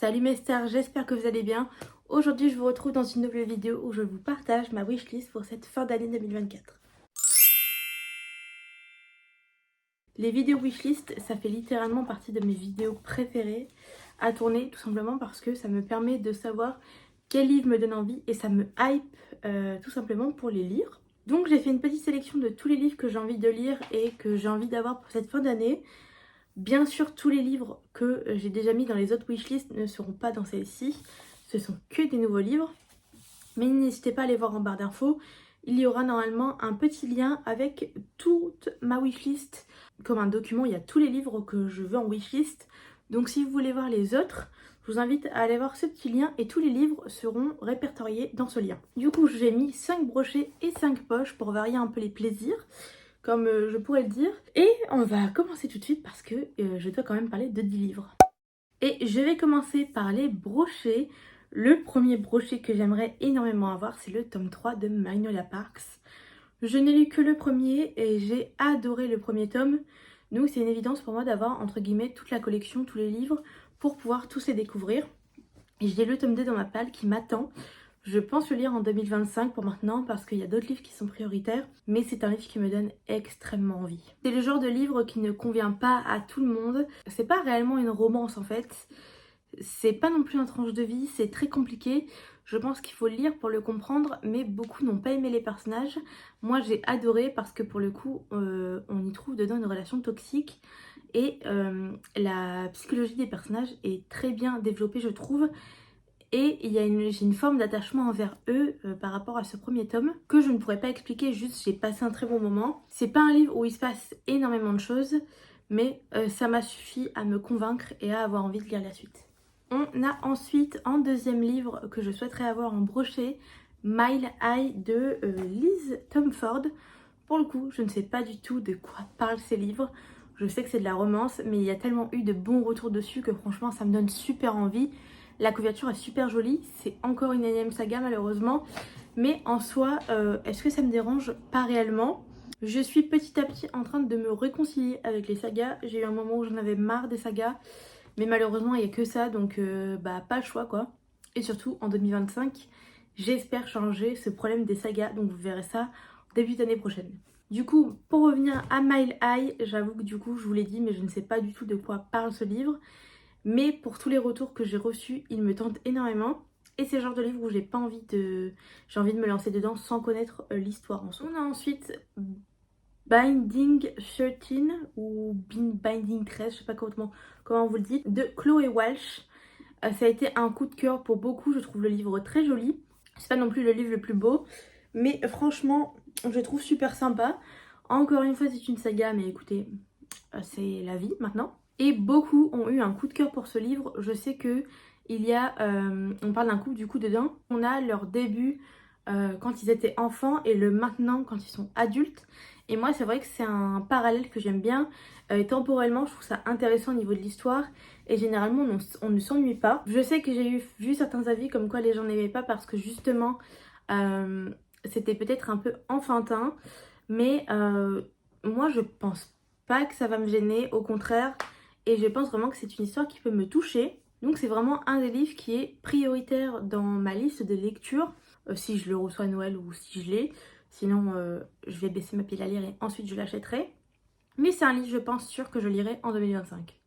Salut mes stars, j'espère que vous allez bien. Aujourd'hui je vous retrouve dans une nouvelle vidéo où je vous partage ma wishlist pour cette fin d'année 2024. Les vidéos wishlist, ça fait littéralement partie de mes vidéos préférées à tourner, tout simplement parce que ça me permet de savoir quel livre me donne envie et ça me hype tout simplement pour les lire. Donc j'ai fait une petite sélection de tous les livres que j'ai envie de lire et que j'ai envie d'avoir pour cette fin d'année. Bien sûr, tous les livres que j'ai déjà mis dans les autres wishlists ne seront pas dans celle-ci. Ce sont que des nouveaux livres. Mais n'hésitez pas à aller voir en barre d'infos. Il y aura normalement un petit lien avec toute ma wishlist. Comme un document, il y a tous les livres que je veux en wishlist. Donc si vous voulez voir les autres, je vous invite à aller voir ce petit lien et tous les livres seront répertoriés dans ce lien. Du coup, j'ai mis 5 brochets et 5 poches pour varier un peu les plaisirs, comme je pourrais le dire. Et on va commencer tout de suite parce que je dois quand même parler de 10 livres. Et je vais commencer par les brochets. Le premier brochet que j'aimerais énormément avoir, c'est le tome 3 de Magnolia Parks. Je n'ai lu que le premier et j'ai adoré le premier tome. Donc c'est une évidence pour moi d'avoir entre guillemets toute la collection, tous les livres pour pouvoir tous les découvrir. Et j'ai le tome 2 dans ma palle qui m'attend. Je pense le lire en 2025 pour maintenant parce qu'il y a d'autres livres qui sont prioritaires, mais c'est un livre qui me donne extrêmement envie. C'est le genre de livre qui ne convient pas à tout le monde. C'est pas réellement une romance en fait. C'est pas non plus une tranche de vie, c'est très compliqué. Je pense qu'il faut le lire pour le comprendre, mais beaucoup n'ont pas aimé les personnages. Moi j'ai adoré parce que pour le coup, on y trouve dedans une relation toxique. Et la psychologie des personnages est très bien développée, je trouve. Et j'ai une forme d'attachement envers eux par rapport à ce premier tome que je ne pourrais pas expliquer, juste j'ai passé un très bon moment. C'est pas un livre où il se passe énormément de choses, mais ça m'a suffi à me convaincre et à avoir envie de lire la suite. On a ensuite en deuxième livre que je souhaiterais avoir en brochet, Mile High de Liz Tomford. Pour le coup, je ne sais pas du tout de quoi parlent ces livres. Je sais que c'est de la romance, mais il y a tellement eu de bons retours dessus que franchement ça me donne super envie. La couverture est super jolie, c'est encore une énième saga malheureusement, mais en soi, est-ce que ça me dérange? Pas réellement. Je suis petit à petit en train de me réconcilier avec les sagas. J'ai eu un moment où j'en avais marre des sagas, mais malheureusement il n'y a que ça, donc pas le choix quoi. Et surtout en 2025, j'espère changer ce problème des sagas, donc vous verrez ça début d'année prochaine. Du coup, pour revenir à Mile High, j'avoue que du coup je vous l'ai dit, mais je ne sais pas du tout de quoi parle ce livre. Mais pour tous les retours que j'ai reçus, il me tente énormément. Et c'est le genre de livre où j'ai envie de me lancer dedans sans connaître l'histoire en soi. On a ensuite Binding 13 ou Binding 13, je sais pas comment vous le dites, de Chloé Walsh. Ça a été un coup de cœur pour beaucoup, je trouve le livre très joli. C'est pas non plus le livre le plus beau, mais franchement, je le trouve super sympa. Encore une fois, c'est une saga, mais écoutez, c'est la vie maintenant. Et beaucoup ont eu un coup de cœur pour ce livre. Je sais que on parle d'un couple du coup dedans. On a leur début quand ils étaient enfants et le maintenant quand ils sont adultes. Et moi c'est vrai que c'est un parallèle que j'aime bien. Temporellement je trouve ça intéressant au niveau de l'histoire. Et généralement on ne s'ennuie pas. Je sais que j'ai vu certains avis comme quoi les gens n'aimaient pas parce que justement c'était peut-être un peu enfantin. Mais moi je pense pas que ça va me gêner, au contraire. Et je pense vraiment que c'est une histoire qui peut me toucher. Donc c'est vraiment un des livres qui est prioritaire dans ma liste de lecture. Si je le reçois à Noël ou si je l'ai. Sinon je vais baisser ma pile à lire et ensuite je l'achèterai. Mais c'est un livre je pense sûr que je lirai en 2025.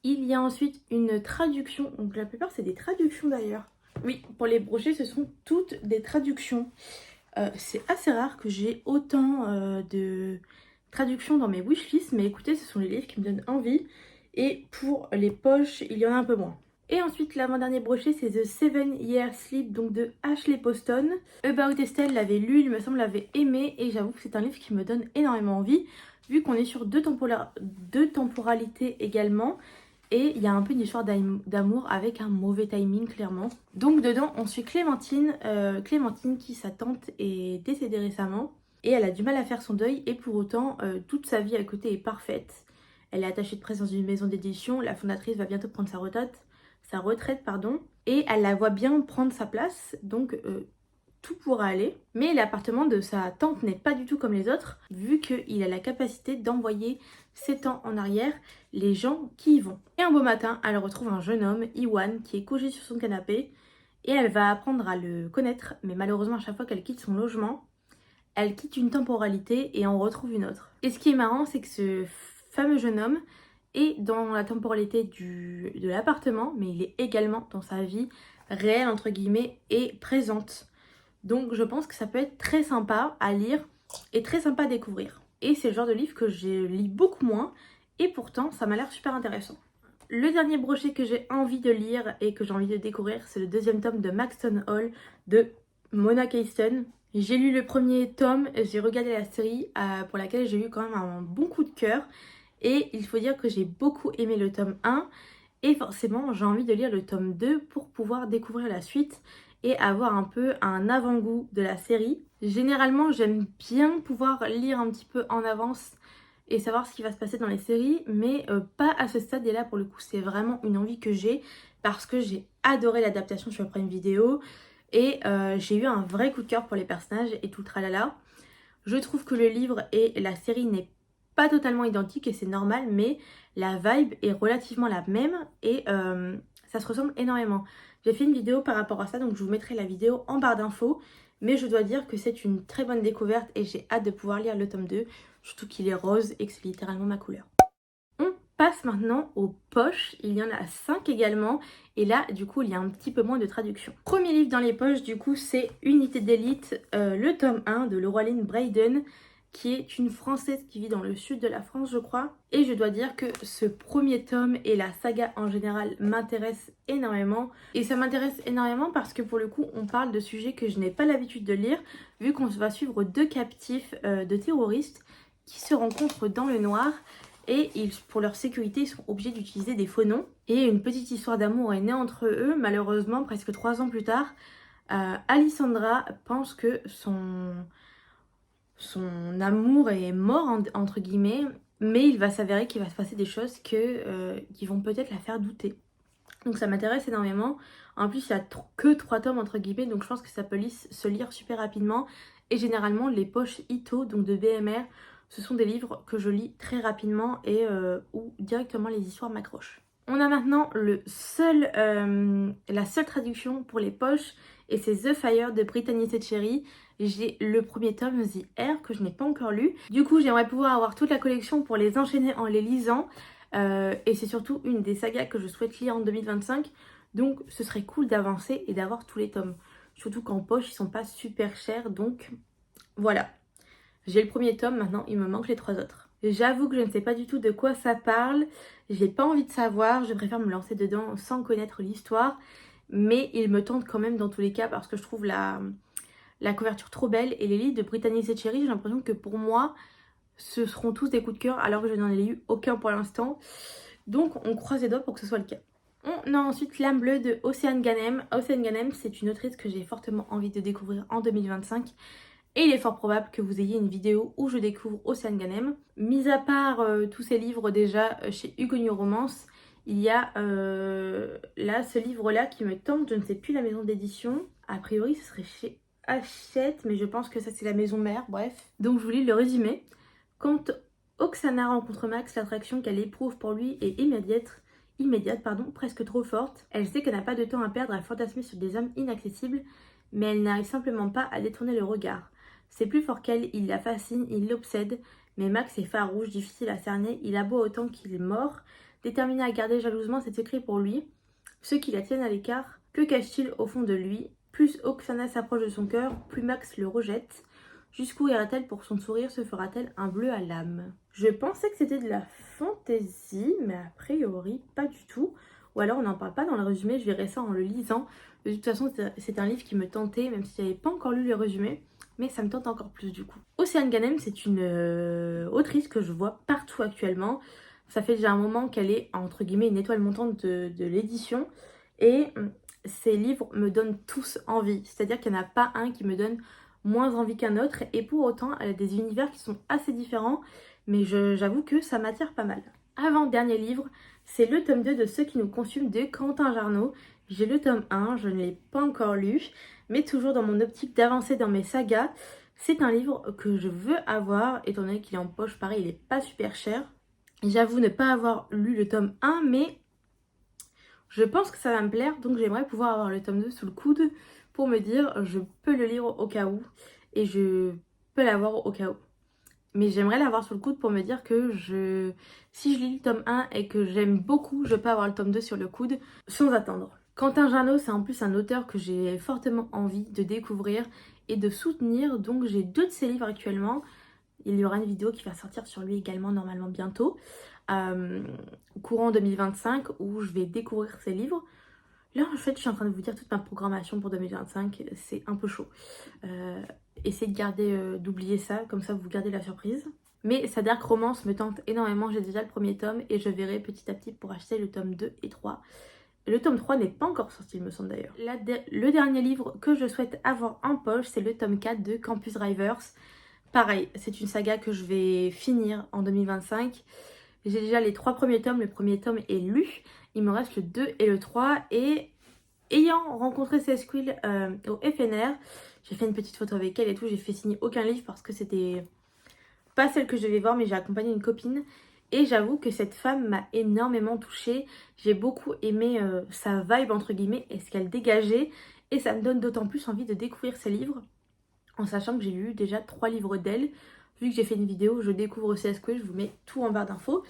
Il y a ensuite une traduction. Donc la plupart c'est des traductions d'ailleurs. Oui, pour les brochets ce sont toutes des traductions. C'est assez rare que j'ai autant de traductions dans mes wishlists. Mais écoutez, ce sont les livres qui me donnent envie. Et pour les poches, il y en a un peu moins. Et ensuite, l'avant-dernier brochet, c'est The 7-Year Sleep, donc de Ashley Poston. About Estelle l'avait lu, il me semble l'avait aimé, et j'avoue que c'est un livre qui me donne énormément envie, vu qu'on est sur deux temporalités également. Et il y a un peu une histoire d'amour avec un mauvais timing, clairement. Donc dedans, on suit Clémentine. Clémentine qui, sa tante, est décédée récemment. Et elle a du mal à faire son deuil. Et pour autant, toute sa vie à côté est parfaite. Elle est attachée de presse dans une maison d'édition. La fondatrice va bientôt prendre sa retraite, et elle la voit bien prendre sa place. Donc tout pourra aller. Mais l'appartement de sa tante n'est pas du tout comme les autres, vu qu'il a la capacité d'envoyer 7 ans en arrière les gens qui y vont. Et un beau matin, elle retrouve un jeune homme, Iwan, qui est couché sur son canapé, et elle va apprendre à le connaître, mais malheureusement à chaque fois qu'elle quitte son logement, elle quitte une temporalité et en retrouve une autre. Et ce qui est marrant, c'est que ce fameux jeune homme est dans la temporalité de l'appartement, mais il est également dans sa vie réelle, entre guillemets, et présente. Donc je pense que ça peut être très sympa à lire et très sympa à découvrir. Et c'est le genre de livre que je lis beaucoup moins, et pourtant ça m'a l'air super intéressant. Le dernier brochet que j'ai envie de lire et que j'ai envie de découvrir, c'est le deuxième tome de Maxton Hall de Mona Keyston. J'ai lu le premier tome, j'ai regardé la série pour laquelle j'ai eu quand même un bon coup de cœur. Et il faut dire que j'ai beaucoup aimé le tome 1 et forcément j'ai envie de lire le tome 2 pour pouvoir découvrir la suite et avoir un peu un avant-goût de la série. Généralement j'aime bien pouvoir lire un petit peu en avance et savoir ce qui va se passer dans les séries, mais pas à ce stade. Et là pour le coup c'est vraiment une envie que j'ai parce que j'ai adoré l'adaptation sur Prime Video et j'ai eu un vrai coup de cœur pour les personnages et tout le tralala. Je trouve que le livre et la série n'est pas totalement identique et c'est normal, mais la vibe est relativement la même et ça se ressemble énormément. J'ai fait une vidéo par rapport à ça, donc je vous mettrai la vidéo en barre d'infos, mais je dois dire que c'est une très bonne découverte et j'ai hâte de pouvoir lire le tome 2, surtout qu'il est rose et que c'est littéralement ma couleur. On passe maintenant aux poches, il y en a 5 également et là du coup il y a un petit peu moins de traduction. Premier livre dans les poches du coup c'est Unité d'élite, le tome 1 de Laureline Brayden, qui est une Française qui vit dans le sud de la France je crois. Et je dois dire que ce premier tome et la saga en général m'intéressent énormément. Et ça m'intéresse énormément parce que pour le coup on parle de sujets que je n'ai pas l'habitude de lire, vu qu'on va suivre 2 captifs de terroristes qui se rencontrent dans le noir. Et pour leur sécurité, ils sont obligés d'utiliser des faux noms. Et une petite histoire d'amour est née entre eux. Malheureusement, presque 3 ans plus tard, Alessandra pense que son amour est mort, entre guillemets. Mais il va s'avérer qu'il va se passer des choses qui vont peut-être la faire douter. Donc ça m'intéresse énormément. En plus, il n'y a que 3 tomes, entre guillemets. Donc je pense que ça peut se lire super rapidement. Et généralement, les poches Ito, donc de BMR, ce sont des livres que je lis très rapidement et où directement les histoires m'accrochent. On a maintenant la seule traduction pour les poches et c'est The Fire de Brittany Setcheri. J'ai le premier tome, The Air, que je n'ai pas encore lu. Du coup, j'aimerais pouvoir avoir toute la collection pour les enchaîner en les lisant. Et c'est surtout une des sagas que je souhaite lire en 2025. Donc ce serait cool d'avancer et d'avoir tous les tomes. Surtout qu'en poche, ils sont pas super chers. Donc voilà. J'ai le premier tome, maintenant il me manque les 3 autres. J'avoue que je ne sais pas du tout de quoi ça parle, j'ai pas envie de savoir, je préfère me lancer dedans sans connaître l'histoire, mais il me tente quand même dans tous les cas parce que je trouve la couverture trop belle et les livres de Brittany Setcheri, j'ai l'impression que pour moi, ce seront tous des coups de cœur alors que je n'en ai eu aucun pour l'instant. Donc on croise les doigts pour que ce soit le cas. On a ensuite L'âme bleue de Océane Ganem. Océane Ganem, c'est une autrice que j'ai fortement envie de découvrir en 2025. Et il est fort probable que vous ayez une vidéo où je découvre Océane Ganem. Mis à part tous ces livres déjà chez Hugo New Romance, il y a là ce livre-là qui me tente, je ne sais plus la maison d'édition. A priori ce serait chez Hachette, mais je pense que ça c'est la maison mère, bref. Donc je vous lis le résumé. Quand Oksana rencontre Max, l'attraction qu'elle éprouve pour lui est immédiate, presque trop forte. Elle sait qu'elle n'a pas de temps à perdre à fantasmer sur des hommes inaccessibles, mais elle n'arrive simplement pas à détourner le regard. C'est plus fort qu'elle, il la fascine, il l'obsède, mais Max est farouche, difficile à cerner, il aboie autant qu'il est mort, déterminé à garder jalousement ses secrets pour lui, ceux qui la tiennent à l'écart. Que cache-t-il au fond de lui? Plus Oksana s'approche de son cœur, plus Max le rejette. Jusqu'où ira-t-elle pour son sourire? Se fera-t-elle un bleu à l'âme? Je pensais que c'était de la fantaisie, mais a priori pas du tout. Ou alors on n'en parle pas dans le résumé, je verrai ça en le lisant. De toute façon, c'est un livre qui me tentait, même si j'avais pas encore lu le résumé. Mais ça me tente encore plus du coup. Océane Ganem, c'est une autrice que je vois partout actuellement. Ça fait déjà un moment qu'elle est, entre guillemets, une étoile montante de l'édition. Et ces livres me donnent tous envie. C'est-à-dire qu'il n'y en a pas un qui me donne moins envie qu'un autre. Et pour autant, elle a des univers qui sont assez différents. Mais j'avoue que ça m'attire pas mal. Avant-dernier livre, c'est le tome 2 de Ceux qui nous consument de Quentin Jarnot. J'ai le tome 1, je ne l'ai pas encore lu, mais toujours dans mon optique d'avancer dans mes sagas. C'est un livre que je veux avoir, étant donné qu'il est en poche, pareil, il n'est pas super cher. J'avoue ne pas avoir lu le tome 1, mais je pense que ça va me plaire, donc j'aimerais pouvoir avoir le tome 2 sous le coude pour me dire je peux le lire au cas où, et je peux l'avoir au cas où. Mais j'aimerais l'avoir sous le coude pour me dire que si je lis le tome 1 et que j'aime beaucoup, je peux avoir le tome 2 sur le coude sans attendre. Quentin Jarnot, c'est en plus un auteur que j'ai fortement envie de découvrir et de soutenir, donc j'ai 2 de ses livres actuellement. Il y aura une vidéo qui va sortir sur lui également normalement bientôt, courant 2025, où je vais découvrir ses livres. Là en fait je suis en train de vous dire toute ma programmation pour 2025, c'est un peu chaud. Essayez de garder, d'oublier ça, comme ça vous gardez la surprise. Mais sa Dark Romance me tente énormément, j'ai déjà le premier tome et je verrai petit à petit pour acheter le tome 2 et 3. Le tome 3 n'est pas encore sorti il me semble d'ailleurs. Le dernier livre que je souhaite avoir en poche, c'est le tome 4 de Campus Drivers. Pareil, c'est une saga que je vais finir en 2025. J'ai déjà les 3 premiers tomes, le premier tome est lu. Il me reste le 2 et le 3 et ayant rencontré Sesquill au FNR, j'ai fait une petite photo avec elle et tout, j'ai fait signer aucun livre parce que c'était pas celle que je devais voir, mais j'ai accompagné une copine. Et j'avoue que cette femme m'a énormément touchée. J'ai beaucoup aimé sa vibe entre guillemets et ce qu'elle dégageait. Et ça me donne d'autant plus envie de découvrir ses livres. En sachant que j'ai lu déjà 3 livres d'elle. Vu que j'ai fait une vidéo, je découvre aussi Squid, je vous mets tout en barre d'infos.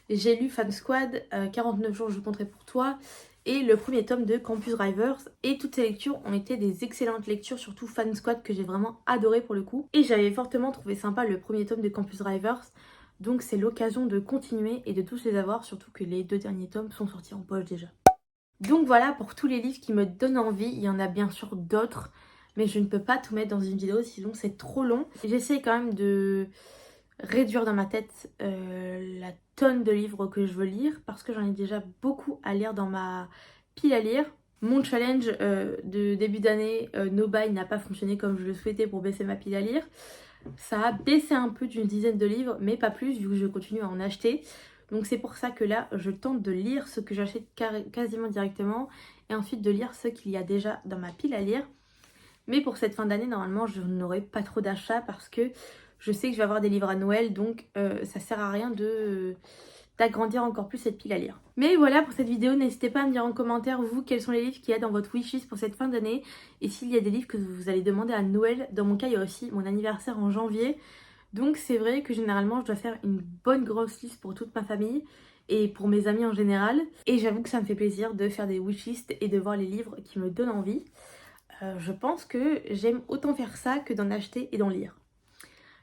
J'ai lu Fan Squad, 49 jours je compterai pour toi, et le premier tome de Campus Drivers. Et toutes ces lectures ont été des excellentes lectures, surtout Fan Squad que j'ai vraiment adoré pour le coup. Et j'avais fortement trouvé sympa le premier tome de Campus Drivers. Donc c'est l'occasion de continuer et de tous les avoir, surtout que les 2 derniers tomes sont sortis en poche déjà. Donc voilà pour tous les livres qui me donnent envie. Il y en a bien sûr d'autres, mais je ne peux pas tout mettre dans une vidéo, sinon c'est trop long. J'essaie quand même de réduire dans ma tête la tonne de livres que je veux lire, parce que j'en ai déjà beaucoup à lire dans ma pile à lire. Mon challenge de début d'année, No Buy, n'a pas fonctionné comme je le souhaitais pour baisser ma pile à lire. Ça a baissé un peu d'une dizaine de livres, mais pas plus vu que je continue à en acheter. Donc c'est pour ça que là, je tente de lire ce que j'achète quasiment directement et ensuite de lire ce qu'il y a déjà dans ma pile à lire. Mais pour cette fin d'année, normalement, je n'aurai pas trop d'achats parce que je sais que je vais avoir des livres à Noël, donc ça sert à rien d'agrandir encore plus cette pile à lire. Mais voilà pour cette vidéo, n'hésitez pas à me dire en commentaire, vous, quels sont les livres qu'il y a dans votre wishlist pour cette fin d'année et s'il y a des livres que vous allez demander à Noël. Dans mon cas, il y a aussi mon anniversaire en janvier. Donc c'est vrai que généralement je dois faire une bonne grosse liste pour toute ma famille et pour mes amis en général. Et j'avoue que ça me fait plaisir de faire des wishlists et de voir les livres qui me donnent envie. Je pense que j'aime autant faire ça que d'en acheter et d'en lire.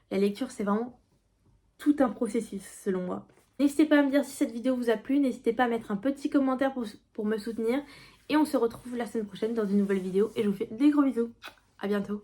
La lecture c'est vraiment tout un processus selon moi. N'hésitez pas à me dire si cette vidéo vous a plu, n'hésitez pas à mettre un petit commentaire pour me soutenir. Et on se retrouve la semaine prochaine dans une nouvelle vidéo et je vous fais des gros bisous. À bientôt.